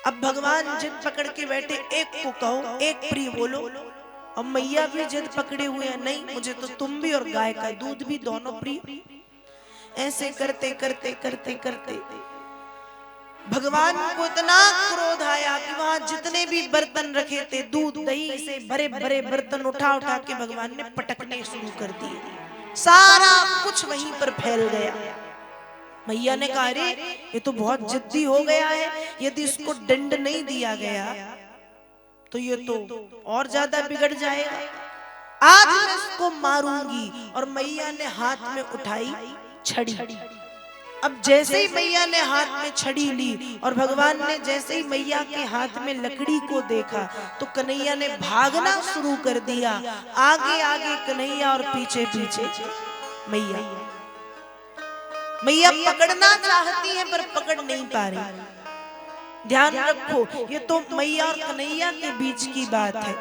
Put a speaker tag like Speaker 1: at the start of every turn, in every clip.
Speaker 1: अब भगवान जिद पकड़ के बैठे, एक को कहो, एक प्रिय बोलो। और मैया भी जिद पकड़े हुए हैं, नहीं मुझे तो तुम भी और गाय का दूध भी दोनों प्रिय। ऐसे करते करते करते करते भगवान को इतना क्रोध आया कि वहां जितने भी बर्तन रखे थे दूध दही से भरे भरे बर्तन उठा उठा के भगवान ने पटकने शुरू कर दिए। सारा कुछ वहीं पर फैल गया। मैया ने कहा, अरे ये तो बहुत जिद्दी हो गया है, यदि इसको दंड नहीं दिया गया तो ये तो और ज्यादा बिगड़ जाएगा, आज मैं इसको मारूंगी। और मैया ने हाथ में उठाई छड़ी। अब जैसे ही मैया ने हाथ में छड़ी ली और भगवान ने जैसे ही मैया के हाथ में लकड़ी को देखा तो कन्हैया ने भागना शुरू कर दिया। आगे आगे कन्हैया और पीछे पीछे मैया। मैया पकड़ना चाहती है पर पकड़ नहीं पा रही। ध्यान रखो, ये तो मैया और कन्हैया के बीच की बात है।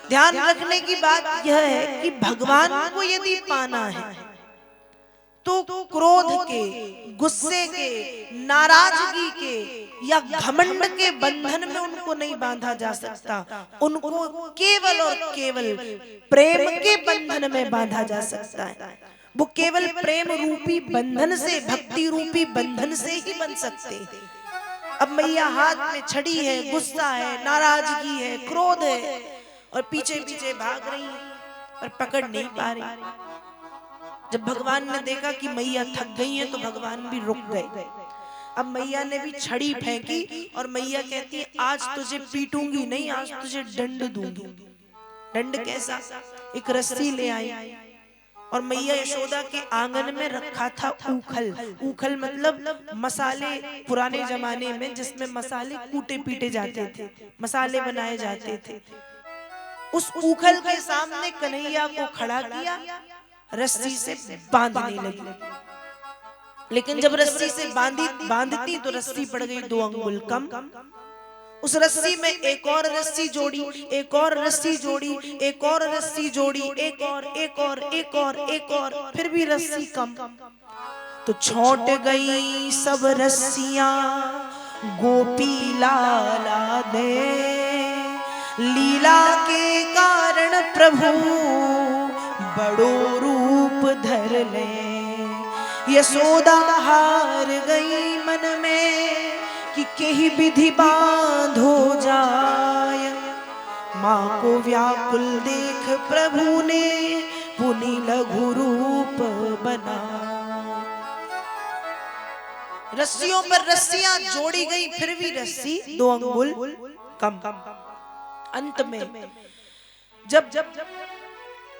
Speaker 1: ध्यान रखने की बात यह है कि भगवान को यदि पाना है तो क्रोध के, गुस्से के, नाराजगी के या घमंड के बंधन में उनको नहीं बांधा जा सकता। उनको केवल और केवल प्रेम के बंधन में बांधा जा सकता है। वो केवल प्रेम रूपी बंधन से, भक्ति रूपी बंधन से ही बन सकते हैं। अब मैया हाथ में छड़ी है, गुस्सा है, नाराजगी है, क्रोध है और पीछे पीछे भाग रही है पर पकड़ नहीं पा रही। जब भगवान ने देखा कि मैया थक गई है तो भगवान भी रुक गए। अब मैया ने भी छड़ी फेंकी और मैया कहती है, आज तुझे पीटूंगी नहीं, आज तुझे दंड दूंगी। दंड कैसा? एक रस्सी ले आई और मैया यशोदा के आंगन में रखा था ऊखल। ऊखल मतलब मसाले, पुराने जमाने में जिसमें मसाले कूटे पीटे जाते थे, मसाले बनाए जाते थे। उस ऊखल के सामने कन्हैया को खड़ा किया, रस्सी से बांधने लगी। लेकिन जब रस्सी से बांधती तो रस्सी पड़ गई 2 अंगुल कम। उस रस्सी में एक और रस्सी जोड़ी, एक और रस्सी जोड़ी, एक और रस्सी जोड़ी, एक और एक और एक और एक और, फिर भी रस्सी कम। तो छूट गई सब रस्सियां गोपी लाला दे, लीला के कारण प्रभु बड़ो रूप धर ले। यशोदा हार गई मन में कि केहि विधि बांधो जाय, माँ को व्याकुल देख प्रभु ने पुनि लघु रूप बना। रस्सियों पर रस्सियां जोड़ी गई फिर भी रस्सी 2 अंगुल कम। अंत में जब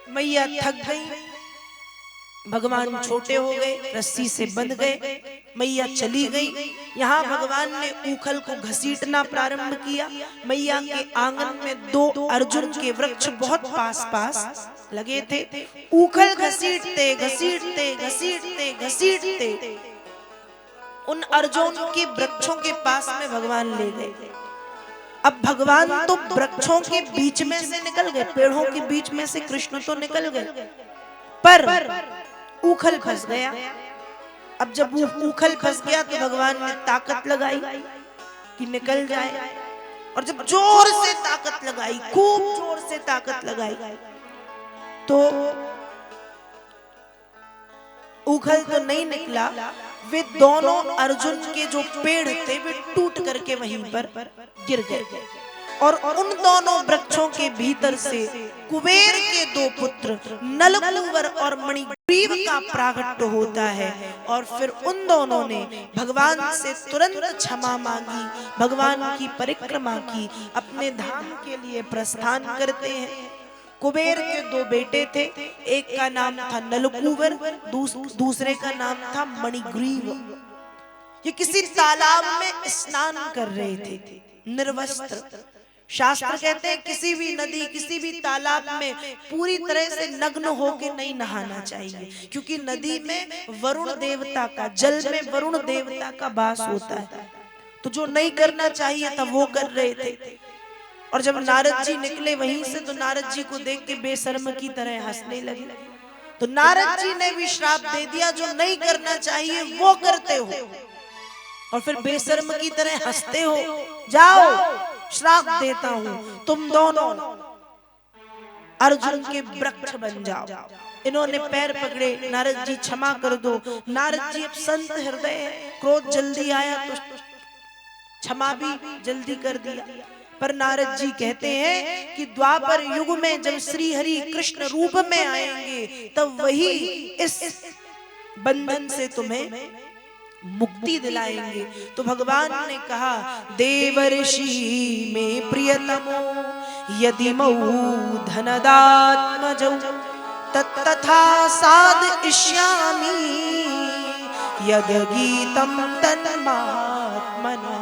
Speaker 1: मैया थक गई, भगवान छोटे हो गए, रस्सी से बंध गए, मैया चली गई। यहाँ भगवान ने ऊखल को घसीटना प्रारंभ किया। मैया के आंगन में 2 अर्जुन के वृक्ष बहुत पास पास लगे थे। ऊखल घसीटते घसीटते घसीटते घसीटते उन अर्जुन के वृक्षों के पास में भगवान ले गए। अब भगवान तो वृक्षों के बीच में से निकल गए, पेड़ों के बीच में से कृष्ण तो निकल गए, पर ऊखल फंस गया। अब जब वो ऊखल फंस गया तो भगवान ने ताकत लगाई कि निकल जाए, और जब जोर से ताकत लगाई, खूब जोर से ताकत लगाई, तो ऊखल तो नहीं निकला। वे दोनों अर्जुन के जो पेड़ थे वे टूट करके वहीं पर गिर गए, और उन दोनों वृक्षों के भीतर से कुबेर के 2 पुत्र नलकूबर और मणिग्रीव का प्रागट्य होता है। और फिर उन दोनों ने भगवान से तुरंत क्षमा मांगी, भगवान की परिक्रमा की, अपने धाम के लिए प्रस्थान करते हैं। कुबेर के 2 बेटे थे, एक का नाम था नलकूबर, दूसरे का नाम था मणिग्रीव। ये किसी तालाब में स्नान कर रहे थे निर्वस्त्र। शास्त्र कहते हैं किसी भी नदी, किसी भी तालाब में पूरी तरह से नग्न होकर नहीं नहाना चाहिए, क्योंकि नदी में वरुण देवता का, जल में वरुण देवता का वास होता है। तो जो नहीं करना चाहिए था वो कर रहे थे। और जब नारद जी निकले वहीं से तो नारद जी को देख के बेशर्म की तरह हंसने लगे। तो नारद जी ने भी श्राप दे दिया, जो नहीं करना चाहिए वो करते हो। और फिर बेशर्म की तरह हंसते हो। जाओ, श्राप देता हूं, तुम दोनों अर्जुन के वृक्ष बन जाओ। इन्होंने पैर पकड़े, नारद जी क्षमा कर दो। नारद जी अब संत हृदय, क्रोध जल्दी आया तो क्षमा भी जल्दी कर दिया। पर नारद जी कहते हैं कि द्वापर युग में जब श्री हरि कृष्ण रूप में आएंगे तब वही इस बंधन से तुम्हें मुक्ति दिलाएंगे। तो भगवान ने कहा, देवर्षि में प्रियतमो यदि मऊ धनदात्मजौ तथा साधयिष्यामि यद गीतम तन्मात्मना।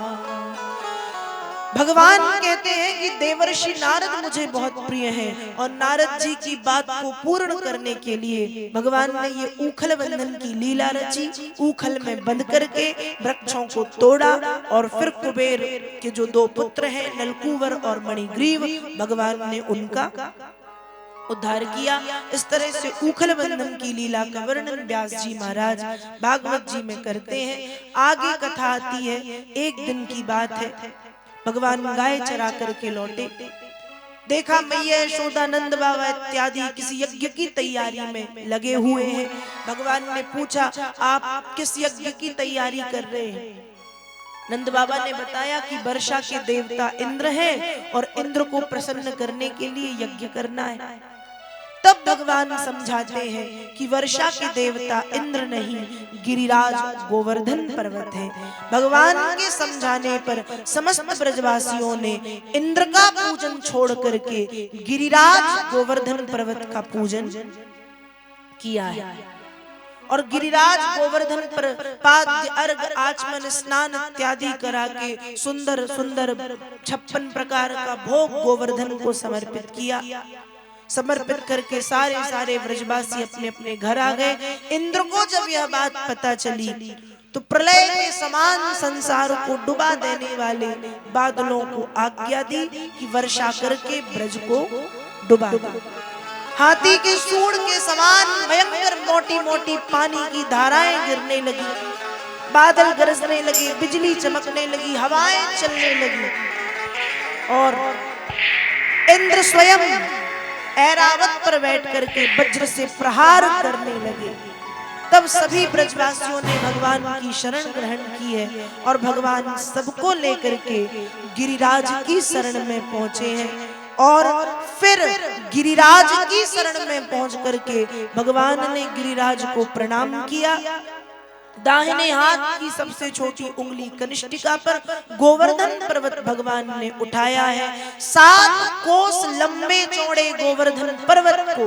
Speaker 1: भगवान कहते हैं कि देवर्षि नारद मुझे बहुत प्रिय हैं और नारद जी की बात को पूर्ण करने के लिए भगवान ने ये ऊखल बंधन की लीला रची। ऊखल में बंध करके वृक्षों को तोड़ा और फिर कुबेर के जो दो पुत्र हैं नलकूवर और मणिग्रीव, भगवान ने उनका उद्धार किया। इस तरह से ऊखल बंधन की लीला का वर्णन व्यास जी महाराज भागवत जी में करते हैं। आगे कथा आती है। एक दिन की बात है, भगवान गाय चरा करके लौटे, देखा मैया यशोदा नंद बाबा इत्यादि किसी यज्ञ की तैयारी में लगे हुए हैं। भगवान ने पूछा, आप किस यज्ञ की तैयारी कर रहे हैं? नंद बाबा ने बताया कि वर्षा के देवता इंद्र हैं और इंद्र को प्रसन्न करने के लिए यज्ञ करना है। तब भगवान समझाते हैं कि वर्षा के देवता इंद्र नहीं, गिरिराज गोवर्धन पर्वत है। भगवान के समझाने पर समस्त ब्रजवासियों ने इंद्र का पूजन छोड़ करके गिरिराज गोवर्धन पर्वत का पूजन किया है। और गिरिराज गोवर्धन पर पाद्य अर्घ आचमन स्नान इत्यादि करा के सुंदर सुंदर 56 प्रकार का भोग गोवर्धन को समर्पित किया। समर्पित करके सारे ब्रजवासी अपने अपने घर आ गए। इंद्र को जब यह बात पता चली तो प्रलय के समान संसार को डुबा देने वाले बादलों को आज्ञा दी कि वर्षा करके ब्रज को डुबा दो। हाथी के सूंड के समान भयंकर मोटी मोटी पानी की धाराएं गिरने लगी, बादल गरजने लगे, बिजली चमकने लगी, हवाएं चलने लगी और इंद्र स्वयं ऐरावत पर बैठ करके वज्र से प्रहार करने लगे। तब सभी ब्रजवासियों ने भगवान की शरण ग्रहण की है और भगवान सबको लेकर के गिरिराज की शरण में पहुंचे हैं। और फिर गिरिराज की शरण में पहुंच करके भगवान ने गिरिराज को प्रणाम किया। दाहिने हाथ की सबसे छोटी उंगली कनिष्ठिका पर गोवर्धन पर्वत भगवान ने उठाया है। 7 कोस लंबे चौड़े गोवर्धन पर्वत को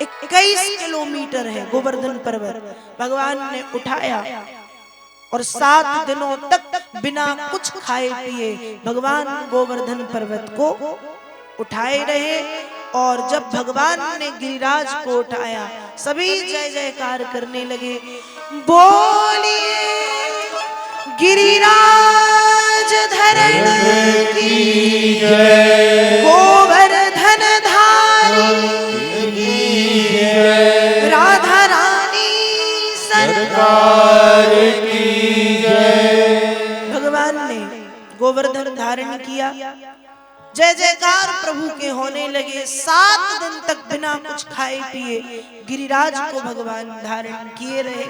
Speaker 1: 21 किलोमीटर है गोवर्धन पर्वत, भगवान ने उठाया और 7 दिनों तक बिना कुछ खाए पिए भगवान गोवर्धन पर्वत को उठाए रहे। और जब भगवान ने गिरिराज को उठाया सभी जय जयकार करने लगे, बोलिए गिरिराज धरण की जय, गोवर्धन धारी की जय, राधा रानी सरकार की जय। भगवान ने गोवर्धन धारण किया, जय जयकार प्रभु के होने लगे। 7 दिन तक बिना कुछ खाए पिए गिरिराज को भगवान धारण किए रहे।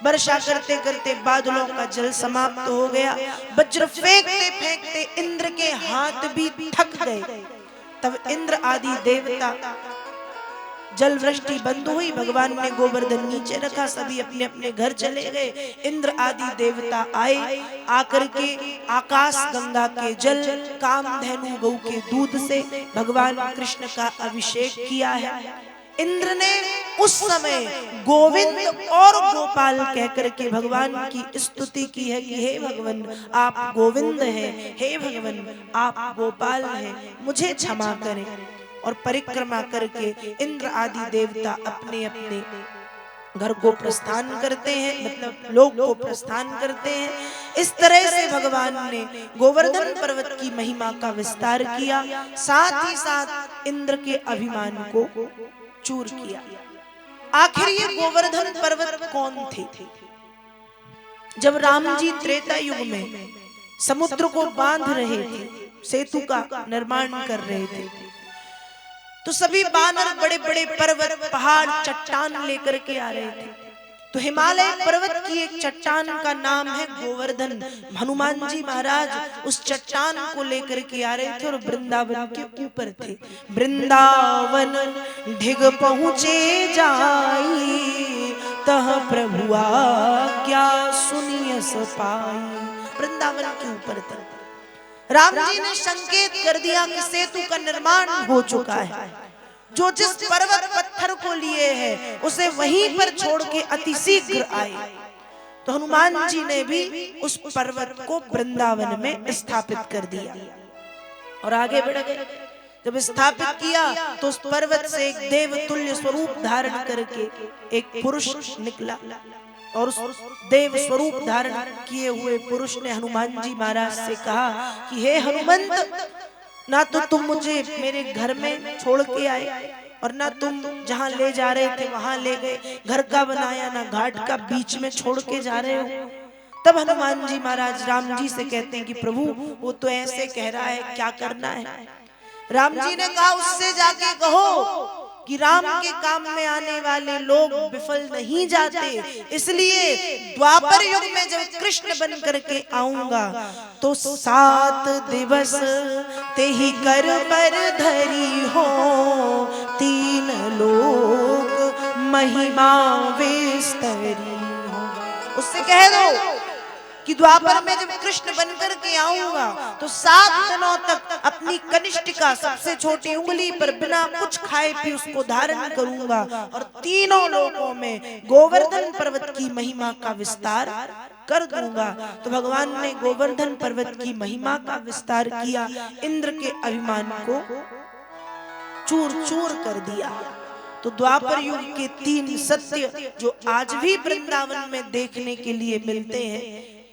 Speaker 1: वर्षा करते करते बादलों का जल समाप्त हो गया। वज्र फेंकते फेंकते इंद्र के हाथ भी थक गए। तब इंद्र आदि देवता, जल वृष्टि बंद हुई, भगवान ने गोवर्धन नीचे रखा, सभी अपने अपने घर चले गए। इंद्र आदि देवता आए, आकर के आकाश गंगा के जल, कामधेनु गौ के दूध से भगवान कृष्ण का अभिषेक किया है। इंद्र ने उस समय गोविंद और गोपाल कहकर के भगवान की स्तुति की है कि हे भगवान आप गोविंद हैं, हे भगवान आप गोपाल हैं, मुझे क्षमा करें। और परिक्रमा करके इंद्र आदि देवता अपने अपने घर को प्रस्थान करते हैं, मतलब लोक को प्रस्थान करते हैं। इस तरह से भगवान ने गोवर्धन पर्वत की महिमा का विस्तार किया, साथ ही साथ इंद्र के अभिमान को चूर किया। आखिर ये गोवर्धन पर्वत कौन थे? जब राम जी त्रेता युग में समुद्र को बांध रहे थे, सेतु का निर्माण कर रहे थे, तो सभी बानर बड़े बड़े पर्वत, पहाड़, चट्टान लेकर के आ रहे थे। तो हिमालय पर्वत की एक चट्टान का नाम है गोवर्धन। हनुमान जी महाराज उस चट्टान को लेकर के आ रहे थे और वृंदावन के ऊपर थे। वृंदावन ढिग पहुँचे जाई, तह प्रभु आज्ञा सुनिय पाई। वृंदावन के ऊपर थे। राम जी ने संकेत कर दिया कि सेतु का निर्माण हो चुका है, जो जिस पर्वत पत्थर को लिए है उसे वहीं पर छोड़ के अति शीघ्र आए। तो हनुमान जी ने भी उस पर्वत को वृंदावन में स्थापित कर दिया और आगे बढ़ गए। जब स्थापित किया तो उस पर्वत से एक देवतुल्य स्वरूप धारण करके एक पुरुष निकला और उस देव स्वरूप धारण किए हुए पुरुष ने हनुमान जी महाराज से कहा कि हे हनुमंत, ना तो तुम मुझे मेरे घर में छोड़ के आए और ना तुम जहां ले जा रहे थे वहां ले गए। घर का बनाया ना घाट का बीच में छोड़ के जा रहे हो। तब हनुमान जी महाराज राम जी से कहते हैं कि प्रभु वो तो ऐसे कह रहा है, क्या करना है? राम जी ने कहा उससे जाके कहो कि राम के काम में आने वाले लोग विफल नहीं जाते, इसलिए द्वापर युग में जब कृष्ण बन करके आऊंगा तो 7 दिवस ते ही कर पर धरी हो, 3 लोक महिमा विस्तरी हो। उससे कह दो कि द्वापर में जब कृष्ण बनकर के आऊंगा तो 7 दिनों तक अपनी कनिष्ठिका सबसे छोटी उंगली पर बिना कुछ खाए पी उसको धारण करूंगा और तीनों लोकों में गोवर्धन पर्वत की महिमा का विस्तार कर दूंगा। तो भगवान ने गोवर्धन पर्वत की महिमा का विस्तार किया, इंद्र के अभिमान को चूर चूर कर दिया। तो द्वापर युग के 3 सत्य जो आज भी वृंदावन में देखने के लिए मिलते हैं,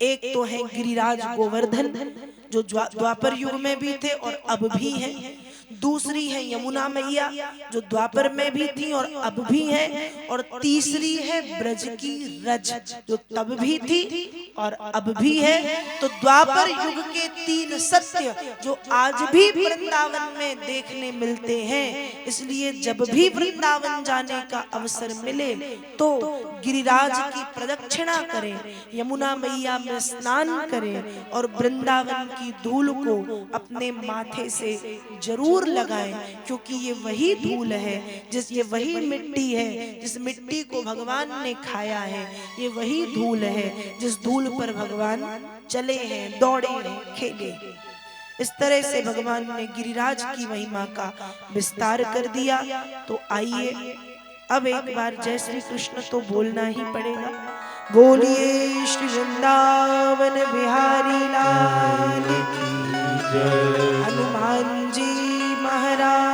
Speaker 1: एक तो है गिरिराज गोवर्धन जो द्वापर युग में भी थे और अब भी हैं। दूसरी है यमुना मैया जो द्वापर में भी थी और अब भी है। और तीसरी है ब्रज की रज जो तब भी थी और अब भी है। तो द्वापर युग के 3 सत्य जो आज भी वृंदावन में देखने मिलते हैं, इसलिए जब भी वृंदावन जाने का अवसर मिले तो गिरिराज की प्रदक्षिणा करें, यमुना मैया में स्नान करें और वृंदावन की धूल को अपने माथे से जरूर लगाएं, क्योंकि ये वही धूल है, ये वही मिट्टी है जिस मिट्टी को भगवान ने खाया है। ये वही धूल है जिस धूल पर भगवान चले हैं, दौड़े हैं, खेले। इस तरह से भगवान ने गिरिराज की महिमा का विस्तार कर दिया। तो आइए अब एक बार जय श्री कृष्ण तो बोलना ही पड़ेगा। बोलिए श्री वृंदावन बिहारी लाल की जय, हनुमान जी महाराज